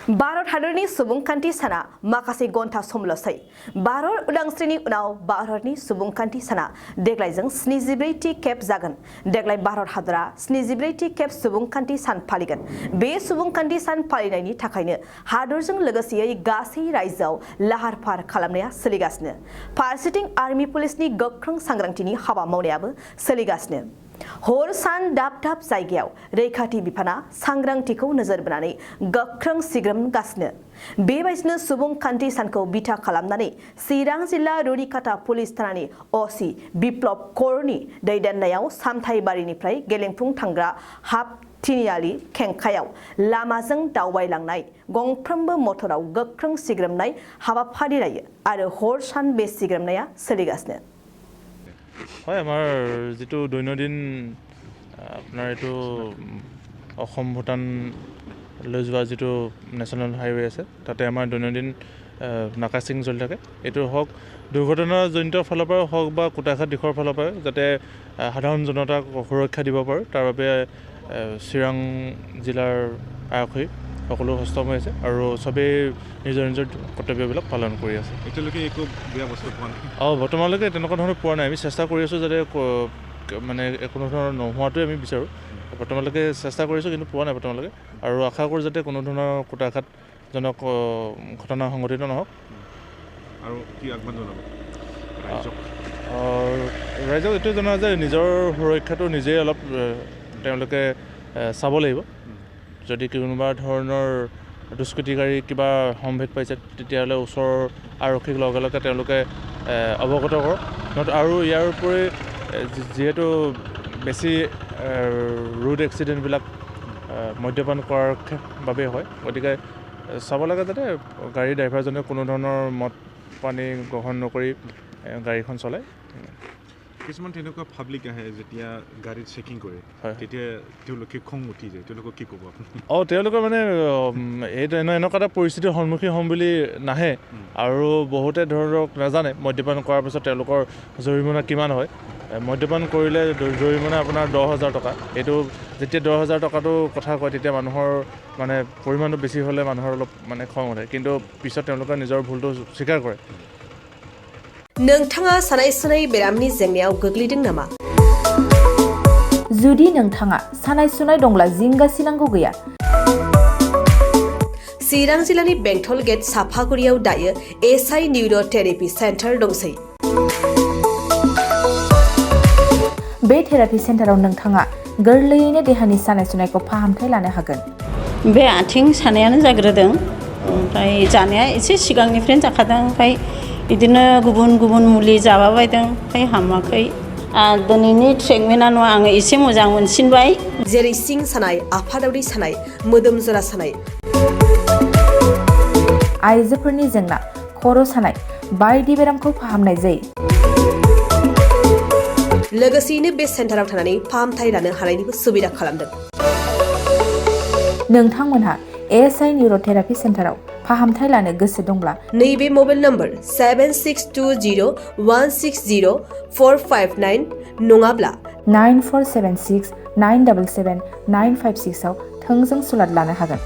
भारत हादरनि सुबुंखान्थि साना माखासे घन्टा समल'सै भारत उदांस्रिनि उनाव भारतनि सुबुंखान्थि साना देग्लायजों 74थि खेब जागोन। देग्लाय भारत हादरा 74थि खेब सुबुंखान्थि सान फालिगोन। बे सुबुंखान्थि सान फालिनायनि थाखायनो हादरजों लोगोसेयै गासै रायजोआव लाहार फाहार खालामनाया सोलिगासिनो। फारसेथिं आर्मी पुलिसनि गोख्रों सांग्रांथिनि हाबा मावनायाबो सोलिगासिनो। हर सान दाब दाब जायगायाव रैखाथि बिफाना सांग्रांथिखौ नोजोर बोनानै गोख्रों सिग्रोमगासिनो। बेबायदिनो सुबुंखान्थि सानखौ बिथा खालामनानै चिरां जिल्ला रुनिकाटा पुलिस थानानि अ.सि. बिप्लब करनि दैदेननायाव सामथाइबारिनिफ्राय गेलेंफुं थांग्रा हाफ तिनिआलि खेंखायाव लामाजों दावबायलांनाय गंफ्रोमबो मटराव गोख्रों सिग्रोमनाय हाबाफारि लायो आरो हर सान बे सिग्रोमनाया सोलिगासिनो। হয় আমাৰ যেটো দৈনন্দিন আপোনাৰ এটো অসম ভূটান লৈ যোৱা যেটো নেশ্যনেল হাইৱে আছে তাতে আমাৰ দৈনন্দিন নাকাচিং চলি থাকে। এটো হওক দুৰ্ঘটনাজনিত ফালৰ পৰা হওক বা কুটাঘাট দিশৰ ফালৰ পৰা যাতে সাধাৰণ জনতাক সুৰক্ষা দিব পাৰে তাৰ বাবে চিৰাং জিলাৰ আৰক্ষী সকলো সষ্টম হৈ আছে আৰু সবেই নিজৰ নিজৰ কৰ্তব্যবিলাক পালন কৰি আছে। এতিয়ালৈকে একো বেয়া বস্তু পোৱা নাই? বৰ্তমানলৈকে তেনেকুৱা ধৰণৰ পোৱা নাই। আমি চেষ্টা কৰি আছোঁ যাতে মানে কোনো ধৰণৰ নোহোৱাটোৱে আমি বিচাৰোঁ। বৰ্তমানলৈকে চেষ্টা কৰিছোঁ কিন্তু পোৱা নাই বৰ্তমানলৈকে আৰু আশা কৰোঁ যাতে কোনো ধৰণৰ কুটাঘাতজনক ঘটনা সংঘটিত নহওক। আৰু কি আহ্বান জনাব ৰাইজক এইটোৱে জনোৱা যে নিজৰ সুৰক্ষাটো নিজেই অলপ তেওঁলোকে চাব লাগিব। যদি কোনোবা ধৰণৰ দুষ্কৃতিকাৰী কিবা সম্ভেদ পাইছে তেতিয়াহ'লে ওচৰৰ আৰক্ষীক লগে লগে তেওঁলোকে অৱগত কৰক। আৰু ইয়াৰ উপৰি যিহেতু বেছি ৰোড এক্সিডেণ্টবিলাক মদ্যপান কৰাৰ বাবে হয় গতিকে চাব লাগে যাতে গাড়ী ড্ৰাইভাৰজনে কোনো ধৰণৰ মদ পানী গ্ৰহণ নকৰি গাড়ীখন চলায়। কিছুমান তেনেকুৱা পাব্লিক আহে যেতিয়া গাড়ীত চেকিং কৰে তেতিয়া তেওঁলোকে খং উঠি যায়, তেওঁলোকক কি ক'ব আপুনি? তেওঁলোকৰ মানে এইটো এনেকুৱা এটা পৰিস্থিতিৰ সন্মুখীন হ'ম বুলি নাহে আৰু বহুতে ধৰক নাজানে মদ্যপান কৰাৰ পিছত তেওঁলোকৰ জৰিমনা কিমান হয়। মদ্যপান কৰিলে জৰিমনা আপোনাৰ 10,000 টকা। এইটো যেতিয়া 10,000 টকাটো কথা কয় তেতিয়া মানুহৰ মানে পৰিমাণটো বেছি হ'লে মানুহৰ অলপ মানে খং উঠে কিন্তু পিছত তেওঁলোকে নিজৰ ভুলটো স্বীকাৰ কৰে। नोंथाङा सानाय सुनाय बेरामनि जेंनायाव गोग्लैदों नामा? जुदि नोंथाङा सानाय सुनाय दंब्ला जिंगासिनांगौ गैया। चिरां जिल्लानि बेंटल गेट साफागुरियाव दायो एसआइ निउर' थेरापि सेन्टार दंसै। बे थेरापि सेन्टाराव नोंथाङा गोरलैयैनो देहानि सानाय सुनायखौ फाहामथाय लानो हागोन। बे आथिं सानायानो जाग्रोदों ओमफ्राय जानाया एसे सिगांनिफ्रायनो जाखादों ओमफ्राय बिदिनो गुबुन गुबुन मुलि जाबाबायदों ओमफ्राय हामाखै। दिनैनि ट्रिटमेन्टआ आङो एसे मोजां मोनसिनबाय। जेरै सिं सानाय, आफादावरि सानाय, मोदोम जरा सानाय, आइजोफोरनि जेंना, खर' सानाय बायदि बेरामखौ फाहामनाय जायो। लोगोसेयैनो बे सेन्टाराव थानानै फाहामथाय लानो हानायनिबो सुबिदा खालामदों। नोंथांमोनहा एएसआइ निउर' थेरापि सेन्टाराव फाहामथाय लानो गोसो दंब्ला नैबे मबाइल नम्बर 7620160459 नङाब्ला 9476977956 आव थोंजों सुलाद लानो हागोन।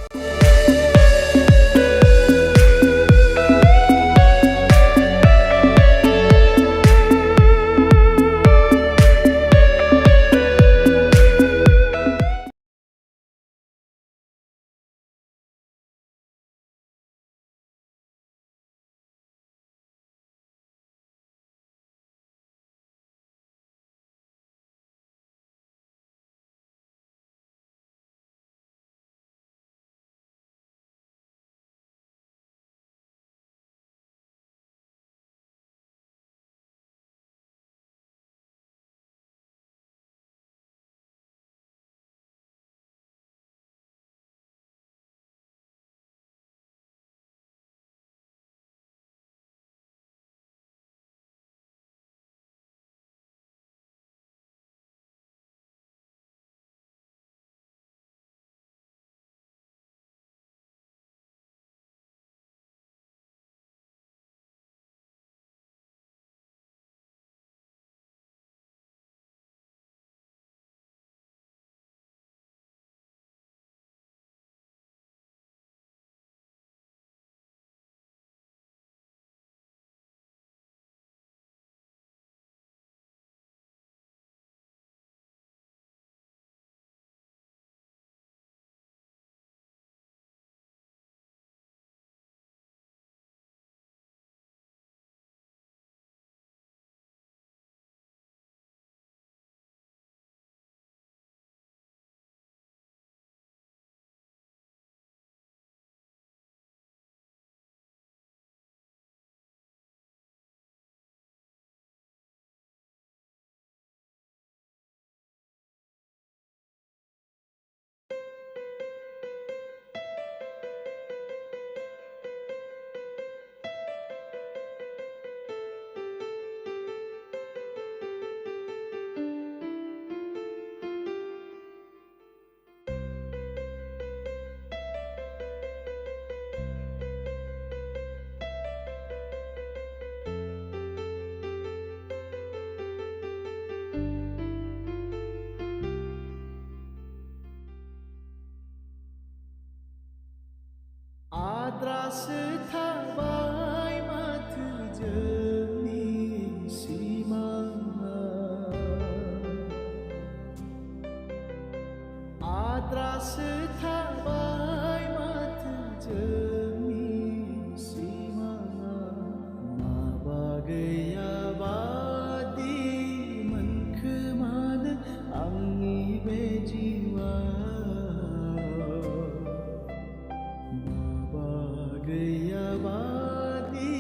आद्रासो थाबाय माथो जोंनि सिमाङा आद्रासो थाबाय माथो जोंनि सिमाङा माबा गैयाबादि मोनखोमानो आंनि बे जिउआ माबा गैयाबादि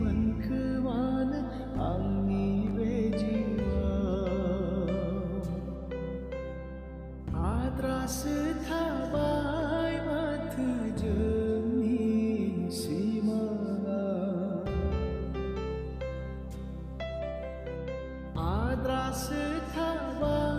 मोनखोमानो आंनि बे जिउआ आद्रासो थाबाय माथो जोंनि सिमाङा आद्रासो थाबाय